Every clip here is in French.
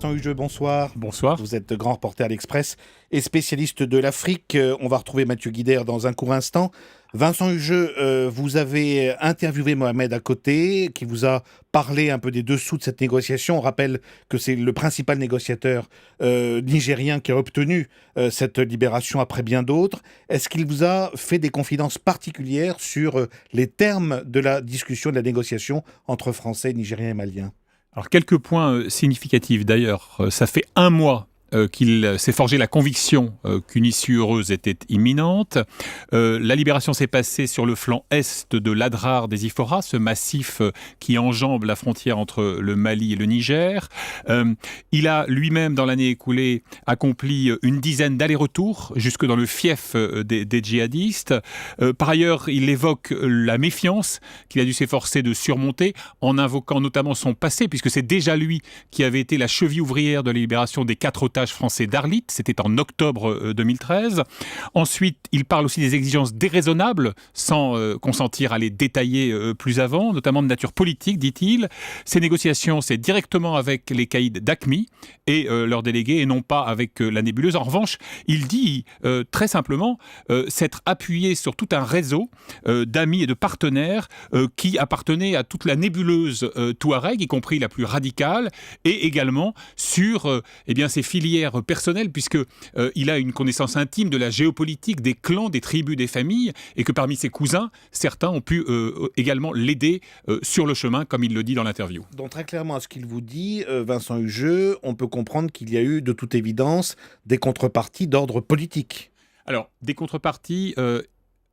Vincent Hugeux, bonsoir. Bonsoir. Vous êtes grand reporter à l'Express et spécialiste de l'Afrique. On va retrouver Mathieu Guider dans un court instant. Vincent Hugeux, vous avez interviewé Mohamed à côté, qui vous a parlé un peu des dessous de cette négociation. On rappelle que c'est le principal négociateur nigérien qui a obtenu cette libération après bien d'autres. Est-ce qu'il vous a fait des confidences particulières sur les termes de la discussion, de la négociation entre Français, Nigériens et Maliens ? Alors, quelques points significatifs d'ailleurs. Ça fait un mois qu'il s'est forgé la conviction qu'une issue heureuse était imminente. La libération s'est passée sur le flanc est de l'Adrar des Ifora, ce massif qui enjambe la frontière entre le Mali et le Niger. Il a lui-même, dans l'année écoulée, accompli une dizaine d'allers-retours jusque dans le fief des djihadistes. Par ailleurs, il évoque la méfiance qu'il a dû s'efforcer de surmonter en invoquant notamment son passé, puisque c'est déjà lui qui avait été la cheville ouvrière de la libération des 4 otages français d'Arlit, c'était en octobre 2013. Ensuite, il parle aussi des exigences déraisonnables, sans consentir à les détailler plus avant, notamment de nature politique, dit-il. Ces négociations, c'est directement avec les caïds d'AQMI et leurs délégués, et non pas avec la nébuleuse. En revanche, il dit très simplement s'être appuyé sur tout un réseau d'amis et de partenaires qui appartenaient à toute la nébuleuse Touareg, y compris la plus radicale, et également sur ses filières personnelles, puisqu'il a une connaissance intime de la géopolitique, des clans, des tribus, des familles, et que parmi ses cousins, certains ont pu également l'aider sur le chemin, comme il le dit dans l'interview. Donc très clairement à ce qu'il vous dit, Vincent Hugeux, on peut comprendre qu'il y a eu de toute évidence des contreparties d'ordre politique. Alors, des contreparties...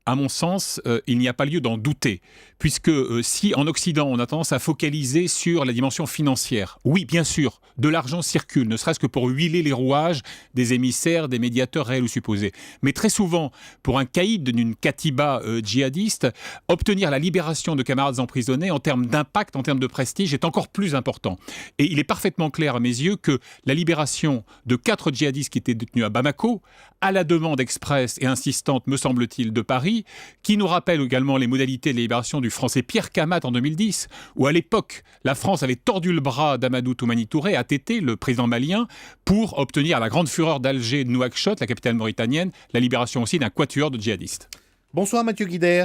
à mon sens, il n'y a pas lieu d'en douter, puisque si en Occident on a tendance à focaliser sur la dimension financière, oui bien sûr, de l'argent circule, ne serait-ce que pour huiler les rouages des émissaires, des médiateurs réels ou supposés. Mais très souvent, pour un caïd d'une katiba djihadiste, obtenir la libération de camarades emprisonnés en termes d'impact, en termes de prestige, est encore plus important. Et il est parfaitement clair à mes yeux que la libération de 4 djihadistes qui étaient détenus à Bamako, à la demande expresse et insistante, me semble-t-il, de Paris, qui nous rappelle également les modalités de libération du Français Pierre Kamat en 2010, où à l'époque, la France avait tordu le bras d'Amadou Toumani Touré, ATT, le président malien, pour obtenir à la grande fureur d'Alger, de Nouakchott, la capitale mauritanienne, la libération aussi d'un quatuor de djihadistes. Bonsoir Mathieu Guider.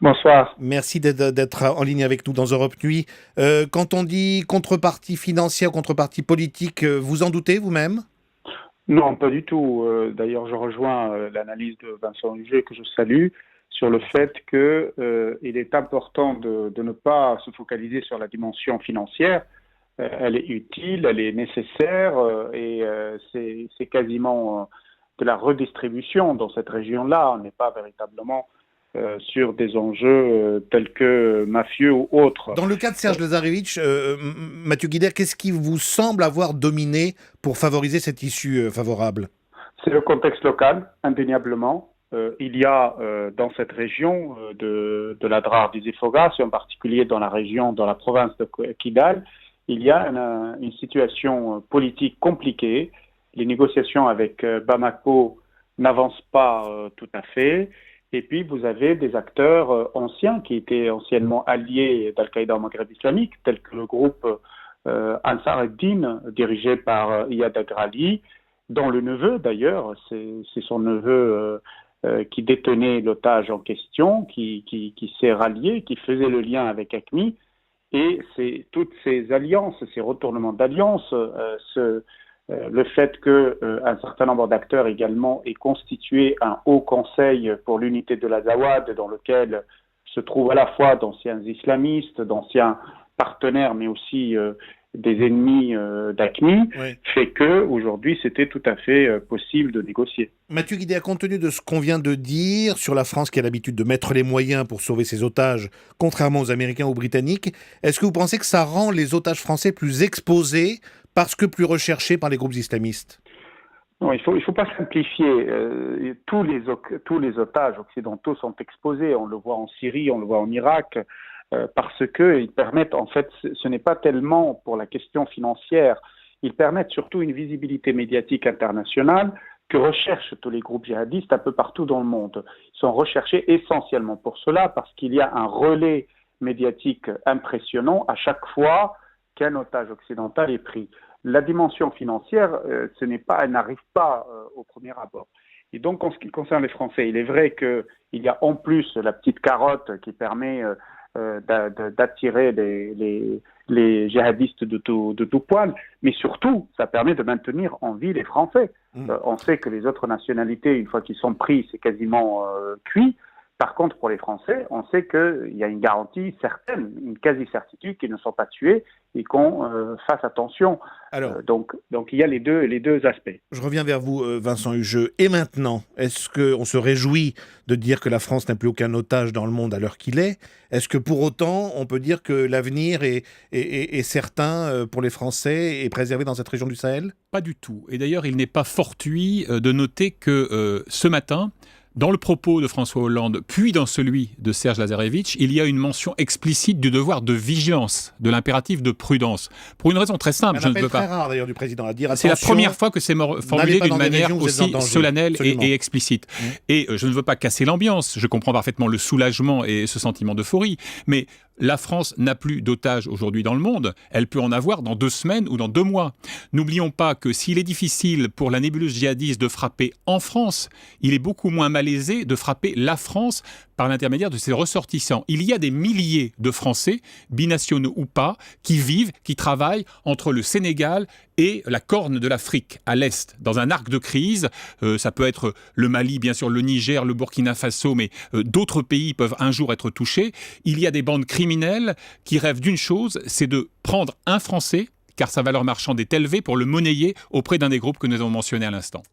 Bonsoir. Merci d'être en ligne avec nous dans Europe Nuit. Quand on dit contrepartie financière, contrepartie politique, vous en doutez vous-même ? Non, pas du tout. D'ailleurs, je rejoins l'analyse de Vincent Hugeux que je salue sur le fait qu'il est important de ne pas se focaliser sur la dimension financière. Elle est utile, elle est nécessaire et c'est quasiment de la redistribution dans cette région-là. On n'est pas véritablement sur des enjeux tels que mafieux ou autres. Dans le cas de Serge Lazarevic, Mathieu Guider, qu'est-ce qui vous semble avoir dominé pour favoriser cette issue favorable ? C'est le contexte local, indéniablement. Il y a dans cette région de l'Adrar des Ifoghas, en particulier dans la région, dans la province de Kidal, il y a une situation politique compliquée. Les négociations avec Bamako n'avancent pas tout à fait. Et puis, vous avez des acteurs anciens qui étaient anciennement alliés d'Al-Qaïda au Maghreb islamique, tels que le groupe Ansar ad-Din, dirigé par Iyad Agrali, dont le neveu, d'ailleurs, c'est son neveu qui détenait l'otage en question, qui s'est rallié, qui faisait le lien avec AQMI. Et c'est toutes ces alliances, ces retournements d'alliances, le fait qu'un certain nombre d'acteurs également aient constitué un haut conseil pour l'unité de l'Azawad, dans lequel se trouvent à la fois d'anciens islamistes, d'anciens partenaires, mais aussi des ennemis d'AQMI, Oui. fait qu'aujourd'hui, c'était tout à fait possible de négocier. Mathieu Guider, compte tenu de ce qu'on vient de dire sur la France qui a l'habitude de mettre les moyens pour sauver ses otages, contrairement aux Américains ou aux Britanniques, est-ce que vous pensez que ça rend les otages français plus exposés parce que plus recherchés par les groupes islamistes ? Non, il faut pas simplifier. Tous les otages occidentaux sont exposés. On le voit en Syrie, on le voit en Irak, parce qu'ils permettent, en fait, ce n'est pas tellement pour la question financière, ils permettent surtout une visibilité médiatique internationale que recherchent tous les groupes djihadistes un peu partout dans le monde. Ils sont recherchés essentiellement pour cela, parce qu'il y a un relais médiatique impressionnant à chaque fois qu'un otage occidental est pris. la dimension financière, elle n'arrive pas au premier abord. Et donc, en ce qui concerne les Français, il est vrai qu'il y a en plus la petite carotte qui permet d'attirer les djihadistes de tout poil, mais surtout, ça permet de maintenir en vie les Français. On sait que les autres nationalités, une fois qu'ils sont pris, c'est quasiment cuit. Par contre, pour les Français, on sait qu'il y a une garantie certaine, une quasi-certitude qu'ils ne sont pas tués et qu'on fasse attention. Alors, donc, il y a les deux aspects. je reviens vers vous, Vincent Hugeux. Et maintenant, est-ce qu'on se réjouit de dire que la France n'a plus aucun otage dans le monde à l'heure qu'il est? Est-ce que pour autant, on peut dire que l'avenir est certain pour les Français et préservé dans cette région du Sahel? Pas du tout. Et d'ailleurs, il n'est pas fortuit de noter que ce matin, dans le propos de François Hollande, puis dans celui de Serge Lazarevitch, il y a une mention explicite du devoir de vigilance, de l'impératif de prudence. Pour une raison très simple, je ne veux pas. C'est très rare d'ailleurs du président à dire. C'est la première fois que c'est formulé d'une manière aussi solennelle et explicite. Et je ne veux pas casser l'ambiance. Je comprends parfaitement le soulagement et ce sentiment d'euphorie, mais la France n'a plus d'otages aujourd'hui dans le monde. Elle peut en avoir dans 2 semaines ou dans 2 mois. N'oublions pas que s'il est difficile pour la nébuleuse djihadiste de frapper en France, il est beaucoup moins malaisé de frapper la France par l'intermédiaire de ses ressortissants. Il y a des milliers de Français, binationaux ou pas, qui vivent, qui travaillent entre le Sénégal et la Corne de l'Afrique, à l'est, dans un arc de crise. Ça peut être le Mali, bien sûr, le Niger, le Burkina Faso, mais d'autres pays peuvent un jour être touchés. Il y a des bandes criminelles qui rêvent d'une chose, c'est de prendre un Français, car sa valeur marchande est élevée, pour le monnayer auprès d'un des groupes que nous avons mentionnés à l'instant.